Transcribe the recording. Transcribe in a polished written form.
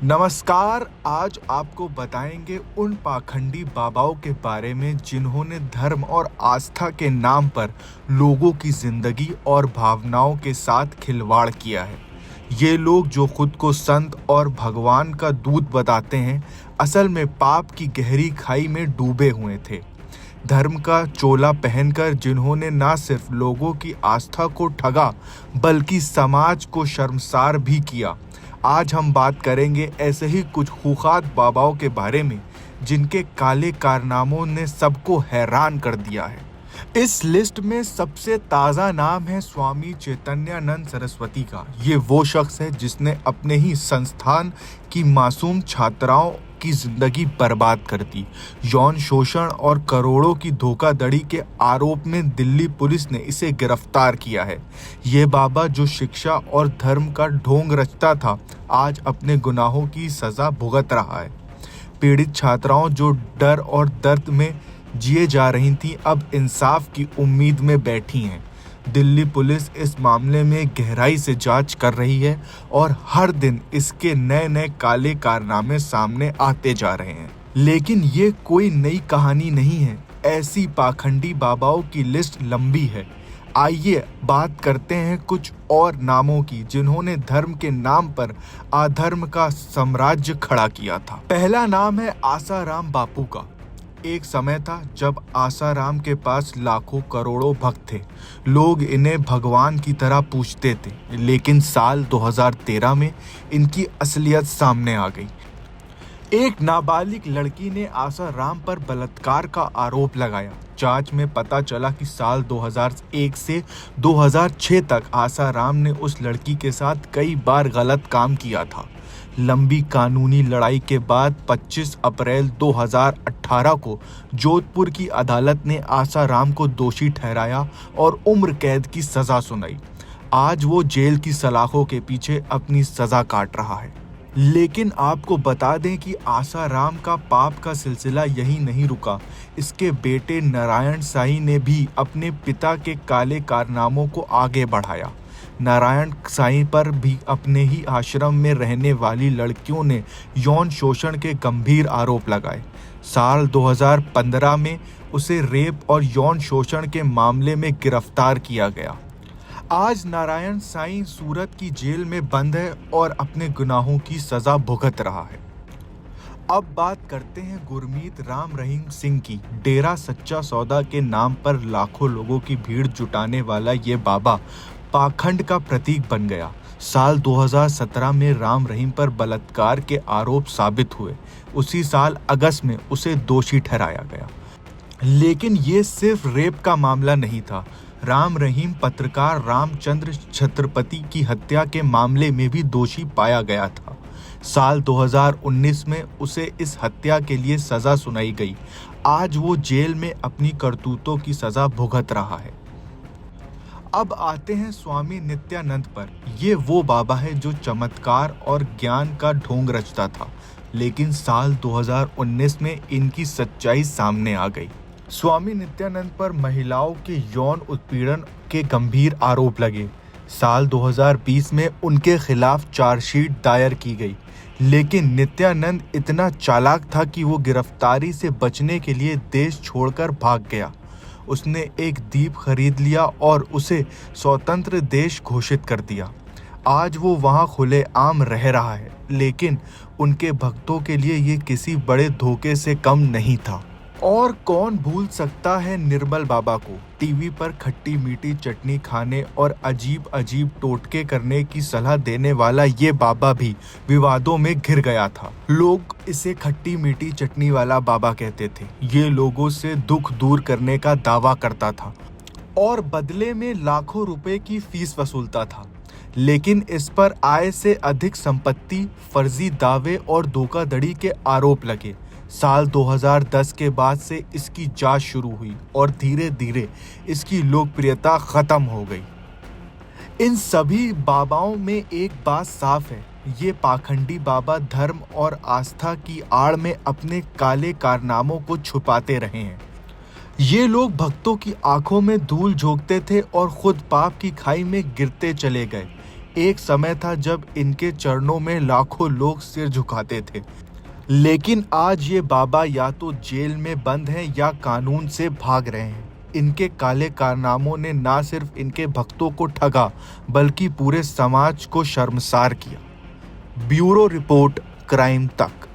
नमस्कार। आज आपको बताएंगे उन पाखंडी बाबाओं के बारे में जिन्होंने धर्म और आस्था के नाम पर लोगों की जिंदगी और भावनाओं के साथ खिलवाड़ किया है। ये लोग जो खुद को संत और भगवान का दूत बताते हैं, असल में पाप की गहरी खाई में डूबे हुए थे। धर्म का चोला पहनकर जिन्होंने न सिर्फ लोगों की आस्था को ठगा बल्कि समाज को शर्मसार भी किया। आज हम बात करेंगे ऐसे ही कुछ खूंखार बाबाओं के बारे में जिनके काले कारनामों ने सबको हैरान कर दिया है। इस लिस्ट में सबसे ताज़ा नाम है स्वामी चैतन्यानंद सरस्वती का। ये वो शख्स है जिसने अपने ही संस्थान की मासूम छात्राओं की जिंदगी बर्बाद कर दी। यौन शोषण और करोड़ों की धोखाधड़ी के आरोप में दिल्ली पुलिस ने इसे गिरफ्तार किया है। ये बाबा जो शिक्षा और धर्म का ढोंग रचता था, आज अपने गुनाहों की सजा भुगत रहा है। पीड़ित छात्राओं जो डर और दर्द में जिए जा रही थीं, अब इंसाफ की उम्मीद में बैठी हैं। दिल्ली पुलिस इस मामले में गहराई से जांच कर रही है और हर दिन इसके नए नए काले कारनामे सामने आते जा रहे हैं। लेकिन ये कोई नई कहानी नहीं है। ऐसी पाखंडी बाबाओं की लिस्ट लंबी है। आइए बात करते हैं कुछ और नामों की जिन्होंने धर्म के नाम पर अधर्म का साम्राज्य खड़ा किया था। पहला नाम है आसाराम बापू का। एक समय था जब आसाराम के पास लाखों करोड़ों भक्त थे। लोग इन्हें भगवान की तरह पूजते थे। लेकिन साल 2013 में इनकी असलियत सामने आ गई। एक नाबालिग लड़की ने आसाराम पर बलात्कार का आरोप लगाया। जांच में पता चला कि साल 2001 से 2006 तक आसाराम ने उस लड़की के साथ कई बार गलत काम किया था। लंबी कानूनी लड़ाई के बाद 25 अप्रैल 2018 को जोधपुर की अदालत ने आसाराम को दोषी ठहराया और उम्र कैद की सज़ा सुनाई। आज वो जेल की सलाखों के पीछे अपनी सज़ा काट रहा है। लेकिन आपको बता दें कि आसाराम का पाप का सिलसिला यही नहीं रुका। इसके बेटे नारायण साईं ने भी अपने पिता के काले कारनामों को आगे बढ़ाया। नारायण साईं पर भी अपने ही आश्रम में रहने वाली लड़कियों ने यौन शोषण के गंभीर आरोप लगाए। साल 2015 में उसे रेप और यौन शोषण के मामले में गिरफ्तार किया गया। आज नारायण साईं सूरत की जेल में बंद है और अपने गुनाहों की सजा भुगत रहा है। अब बात करते हैं गुरमीत राम रहीम सिंह की। डेरा सच्चा सौदा के नाम पर लाखों लोगों की भीड़ जुटाने वाला ये बाबा पाखंड का प्रतीक बन गया। साल 2017 में राम रहीम पर बलात्कार के आरोप साबित हुए। उसी साल अगस्त में उसे दोषी ठहराया गया। लेकिन ये सिर्फ रेप का मामला नहीं था। राम रहीम पत्रकार रामचंद्र छत्रपति की हत्या के मामले में भी दोषी पाया गया था। साल 2019 में उसे इस हत्या के लिए सजा सुनाई गई। आज वो जेल में अपनी करतूतों की सजा भुगत रहा है। अब आते हैं स्वामी नित्यानंद पर। ये वो बाबा है जो चमत्कार और ज्ञान का ढोंग रचता था। लेकिन साल 2019 में इनकी सच्चाई सामने आ गई। स्वामी नित्यानंद पर महिलाओं के यौन उत्पीड़न के गंभीर आरोप लगे। साल 2020 में उनके खिलाफ चार्जशीट दायर की गई। लेकिन नित्यानंद इतना चालाक था कि वो गिरफ्तारी से बचने के लिए देश छोड़कर भाग गया। उसने एक द्वीप खरीद लिया और उसे स्वतंत्र देश घोषित कर दिया। आज वो वहाँ खुलेआम रह रहा है। लेकिन उनके भक्तों के लिए ये किसी बड़े धोखे से कम नहीं था। और कौन भूल सकता है निर्मल बाबा को। टीवी पर खट्टी मीठी चटनी खाने और अजीब अजीब टोटके करने की सलाह देने वाला ये बाबा भी विवादों में घिर गया था। लोग इसे खट्टी मीठी चटनी वाला बाबा कहते थे। ये लोगों से दुख दूर करने का दावा करता था और बदले में लाखों रुपए की फीस वसूलता था। लेकिन इस पर आय से अधिक संपत्ति, फर्जी दावे और धोखाधड़ी के आरोप लगे। साल 2010 के बाद से इसकी जांच शुरू हुई और धीरे धीरे इसकी लोकप्रियता खत्म हो गई। इन सभी बाबाओं में एक बात साफ है, ये पाखंडी बाबा धर्म और आस्था की आड़ में अपने काले कारनामों को छुपाते रहे हैं। ये लोग भक्तों की आंखों में धूल झोंकते थे और खुद पाप की खाई में गिरते चले गए। एक समय था जब इनके चरणों में लाखों लोग सिर झुकाते थे, लेकिन आज ये बाबा या तो जेल में बंद हैं या कानून से भाग रहे हैं। इनके काले कारनामों ने ना सिर्फ इनके भक्तों को ठगा, बल्कि पूरे समाज को शर्मसार किया। ब्यूरो रिपोर्ट, क्राइम तक।